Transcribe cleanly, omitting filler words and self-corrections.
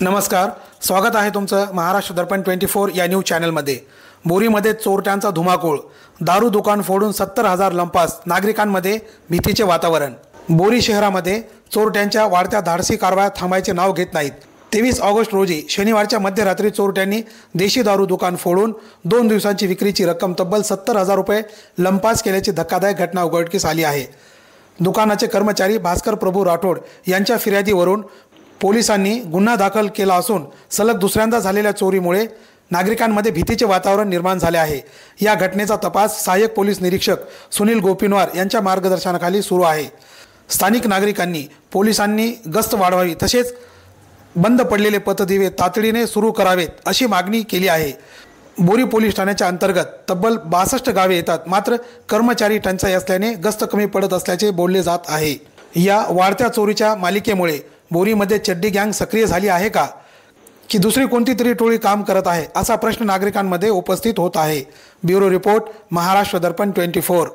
नमस्कार, स्वागत आहे तुमचं महाराष्ट्र दर्पण 24 या न्यूज चॅनलमध्ये। बोरीमध्ये चोरट्यांचा धुमाकूळ, दारू दुकान फोडून 70,000 लंपास, नागरिकांमध्ये भीतीचे वातावरण। बोरी शहरामध्ये चोरट्यांच्या वाढत्या धाडसी कारवाया थांबायचे नाव घेत नाहीत। 23 ऑगस्ट रोजी शनिवारच्या मध्यरात्री चोरट्यांनी देशी दारू दुकान फोडून 2 दिवसांची विक्रीची रक्कम तब्बल 70,000 रुपये लंपास केल्याची धक्कादायक घटना उघडकीस आली आहे। दुकानाचे कर्मचारी भास्कर प्रभू राठोड यांच्या फिर्यादीवरून पोलिसांनी गुन्हा दाखल केला असून सलग दुसऱ्यांदा झालेल्या चोरीमुळे नागरिकांमध्ये भीतीचे वातावरण निर्माण झाले आहे। या घटनेचा तपास सहाय्यक पोलीस निरीक्षक सुनील गोपिनवार यांच्या मार्गदर्शनाखाली सुरू आहे। स्थानिक नागरिकांनी पोलिसांनी गस्त वाढवावी तसेच बंद पडलेले पथदिवे तातडीने सुरू करावेत अशी मागणी केली आहे। बोरी पोलीस ठाण्याच्या अंतर्गत तब्बल 62 गावे येतात, मात्र कर्मचारी टंचाई असल्याने गस्त कमी पडत असल्याचे बोलले जात आहे। या वाढत्या चोरीच्या मालिकेमुळे बोरीमध्ये चड्डी गँग सक्रिय झाली आहे का की दुसरी कोणती तरी टोळी काम करत आहे असा प्रश्न नागरिकांमध्ये उपस्थित होत आहे। ब्युरो रिपोर्ट, महाराष्ट्र दर्पण 24।